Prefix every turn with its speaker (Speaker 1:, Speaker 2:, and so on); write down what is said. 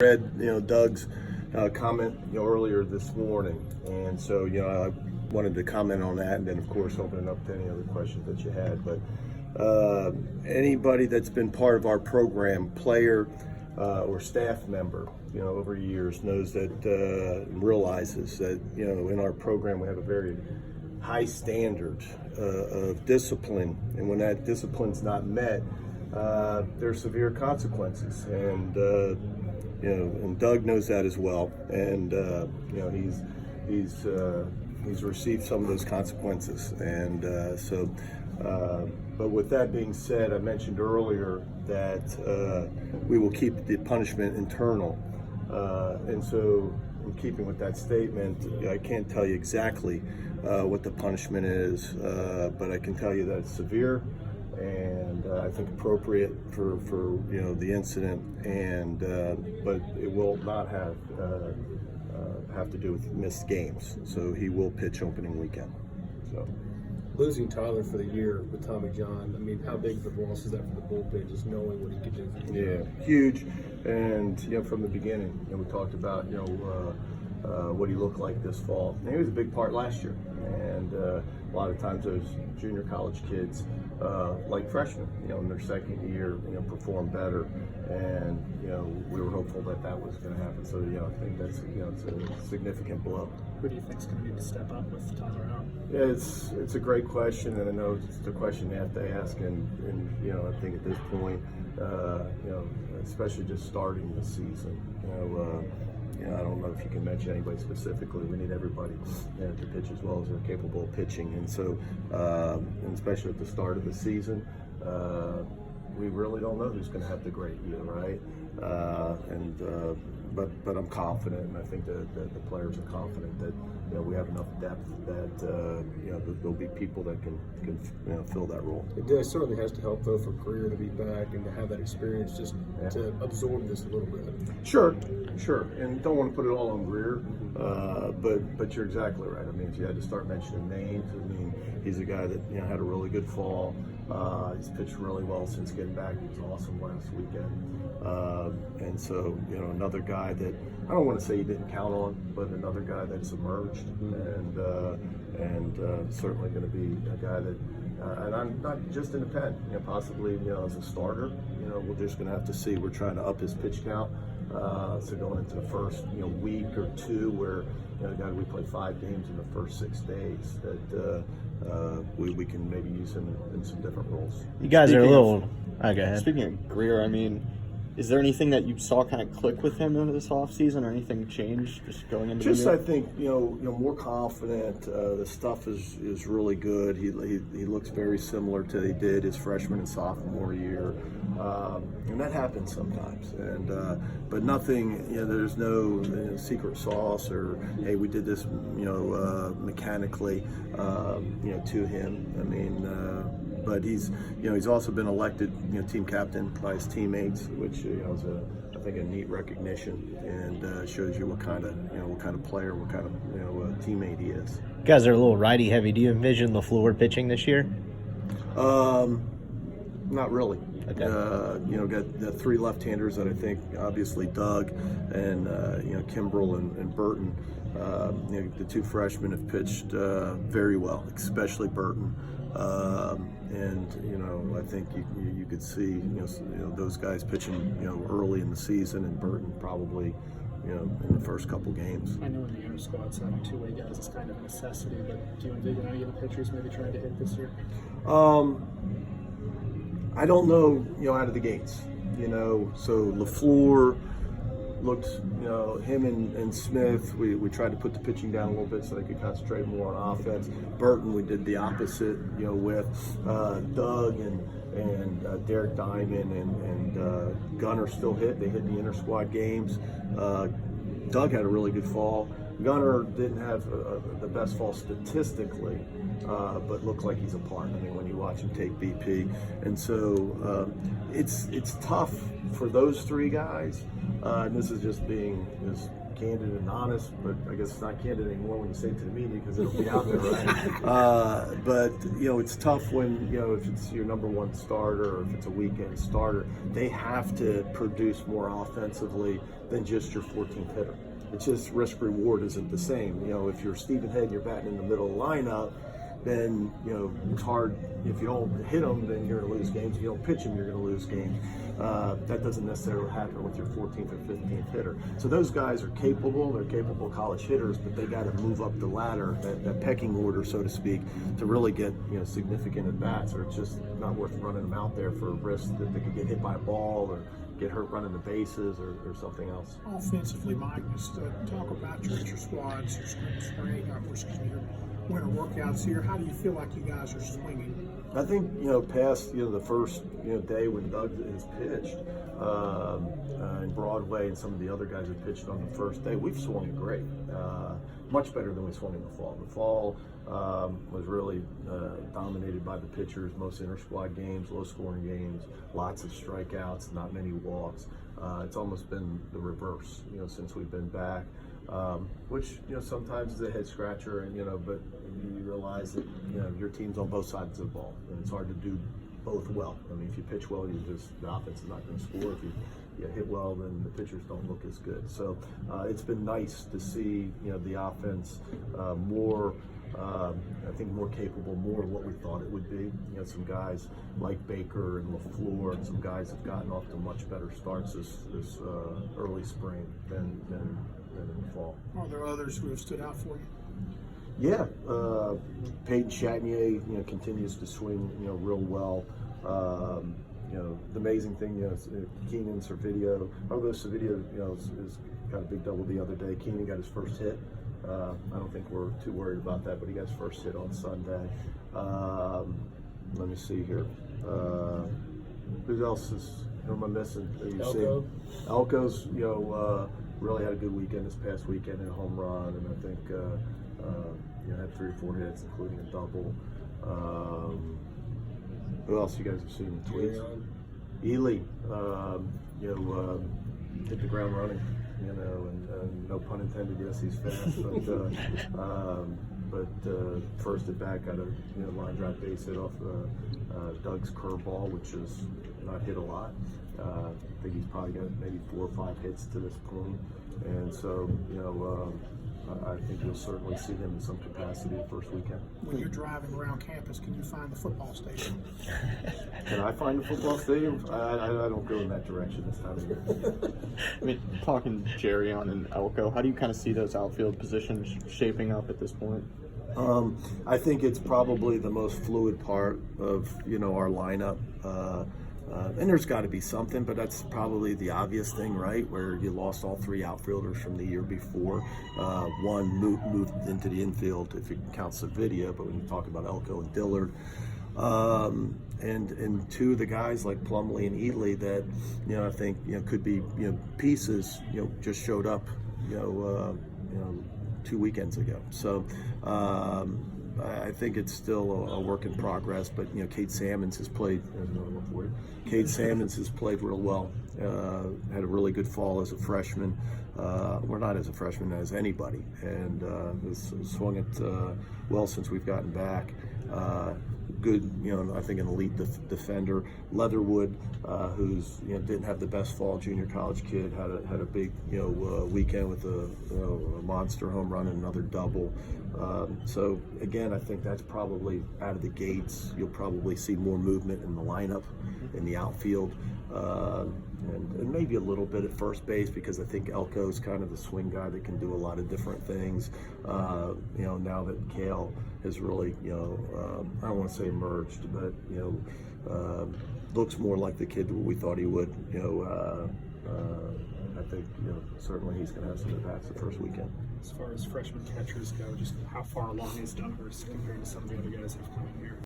Speaker 1: read, Doug's comment, earlier this morning, and so, I wanted to comment on that, and then, of course, open it up to any other questions that you had. But anybody that's been part of our program, player or staff member, over years, knows that, realizes that, in our program we have a very high standard of discipline, and when that discipline's not met, there's severe consequences, and and Doug knows that as well, and he's received some of those consequences, and but with that being said, I mentioned earlier that we will keep the punishment internal, and so in keeping with that statement, I can't tell you exactly what the punishment is, but I can tell you that it's severe, and I think appropriate for the incident, and but it will not have to do with missed games. So he will pitch opening weekend. So
Speaker 2: losing Tyler for the year with Tommy John, I mean, how big of a loss is that for the bullpen, just knowing what he could do?
Speaker 1: Yeah, huge. And from the beginning, we talked about what he looked like this fall. And he was a big part last year, and a lot of times those junior college kids, like freshmen, in their second year, perform better, and we were hopeful that was going to happen. So I think that's it's a significant blow.
Speaker 3: Who do you think is going to need to step up with Tyler out?
Speaker 1: Yeah, it's a great question, and I know it's the question you have to ask, and I think at this point, especially just starting the season, I don't know if you can mention anybody specifically. We need everybody to pitch as well as they're capable of pitching, and so, and especially at the start of the season, we really don't know who's going to have the great year, right? But I'm confident, and I think that the players are confident that we have enough depth that there'll be people that can fill that role.
Speaker 2: It certainly has to help though for Greer to be back and to have that experience, just to absorb this a little bit.
Speaker 1: Sure, and don't want to put it all on Greer, but you're exactly right. I mean, if you had to start mentioning names, I mean, he's a guy that had a really good fall. He's pitched really well since getting back. He was awesome last weekend. And so, another guy that I don't want to say you didn't count on, but another guy that's emerged, and certainly going to be a guy that, and I'm not just in the pen, possibly, as a starter, we're just going to have to see. We're trying to up his pitch count. So going into the first, week or two, where we play 5 games in the first 6 days, that we can maybe use him in some different roles.
Speaker 4: You guys are a little. Go ahead.
Speaker 5: Speaking of Greer, I mean, is there anything that you saw kind of click with him in this offseason, or anything changed just going into the year?
Speaker 1: I think more confident. The stuff is really good. He looks very similar to he did his freshman and sophomore year, and that happens sometimes. And but nothing. There's no secret sauce, or hey, we did this mechanically to him. I mean. But he's also been elected team captain by his teammates, which is I think a neat recognition, and shows you what kind of player, what kind of teammate he is.
Speaker 4: You guys are a little righty heavy. Do you envision LaFleur pitching this year?
Speaker 1: Not really.
Speaker 4: Okay.
Speaker 1: Got the 3 left-handers that I think, obviously Doug and Kimbrel and Burton. The 2 freshmen have pitched very well, especially Burton. And I think you could see those guys pitching early in the season, and Burton probably in the first couple games.
Speaker 3: I know in the inner squad having 2-way guys is kind of a necessity, but do you envision any of the pitchers maybe trying to hit this year?
Speaker 1: I don't know out of the gates. So LaFleur looked, him and Smith, we tried to put the pitching down a little bit so they could concentrate more on offense. Burton, we did the opposite, with Doug and Derek Diamond and Gunnar still hit. They hit the inter squad games. Doug had a really good fall. Gunnar didn't have the best fall statistically, but looked like he's a part. I mean, when you watch him take BP, and so it's tough for those 3 guys. And this is just being as candid and honest, but I guess it's not candid anymore when you say it to the media because it'll be out there, right? But it's tough when if it's your number one starter or if it's a weekend starter, they have to produce more offensively than just your 14th hitter. It's just risk reward isn't the same. If you're Stephen Head and you're batting in the middle of the lineup, then it's hard. If you don't hit them, then you're going to lose games. If you don't pitch them, you're going to lose games. That doesn't necessarily happen with your 14th or 15th hitter. So those guys are capable. They're capable college hitters, but they got to move up the ladder, that pecking order, so to speak, to really get significant at bats. Or it's just not worth running them out there for a risk that they could get hit by a ball or get hurt running the bases or something else.
Speaker 6: Offensively, Mike, just talk about your squads, your spring, your winter workouts here. How do you feel like you guys are swinging?
Speaker 1: I think past the first day when Doug has pitched in Broadway and some of the other guys that pitched on the first day, we've swung it great, much better than we swung in the fall. The fall was really dominated by the pitchers, most inter-squad games, low-scoring games, lots of strikeouts, not many walks. It's almost been the reverse, since we've been back. Which sometimes is a head scratcher, and but you realize that your team's on both sides of the ball, and it's hard to do both well. I mean, if you pitch well, the offense is not going to score. If you hit well, then the pitchers don't look as good. So it's been nice to see the offense more. I think more capable, more of what we thought it would be. Some guys like Baker and LaFleur, and some guys have gotten off to much better starts this early spring than in the fall.
Speaker 6: Are there others who have stood out for you?
Speaker 1: Yeah, Peyton Chatinier, continues to swing, real well. The amazing thing, Keenan Servideo, is got a big double the other day. Keenan got his first hit. I don't think we're too worried about that, but he got his first hit on Sunday. Let me see here. Who else who am I missing?
Speaker 2: Elko.
Speaker 1: Elko's, really had a good weekend this past weekend in a home run, and I think had 3 or 4 hits, including a double. Who else you guys have seen in tweets? Ely, hit the ground running, and no pun intended. Yes, he's fast, but first at bat got a line drive base hit off Doug's curveball, which is not hit a lot. I think he's probably got maybe 4 or 5 hits to this point, and so I think you'll certainly see him in some capacity the first weekend.
Speaker 6: When you're driving around campus, can you find the football stadium?
Speaker 1: Can I find the football stadium? I don't go in that direction this time of year.
Speaker 5: I mean, talking Jerry on and Elko, how do you kind of see those outfield positions shaping up at this point?
Speaker 1: I think it's probably the most fluid part of our lineup. And there's got to be something, but that's probably the obvious thing, right? Where you lost all 3 outfielders from the year before. One moved into the infield, if it counts the video, but when you talk about Elko and Dillard. And 2 of the guys like Plumlee and Ely that, I think, could be, pieces, just showed up, 2 weekends ago. So, I think it's still a work in progress, but Cade Sammons has played. Cade Sammons has played real well. Had a really good fall as a freshman. We're not as a freshman as anybody, and has swung it well since we've gotten back. Good, I think an elite defender. Leatherwood, who's didn't have the best fall, junior college kid, had a big weekend with a monster home run and another double. So again, I think that's probably out of the gates. You'll probably see more movement in the lineup, in the outfield, and maybe a little bit at first base because I think Elko's kind of the swing guy that can do a lot of different things. Now that Cale has really, I don't want to say emerged, but looks more like the kid that we thought he would. I think certainly he's going to have some at-bats the first weekend.
Speaker 3: As far as freshman catchers go, just how far along is Dunhurst compared to some of the other guys that have come in here?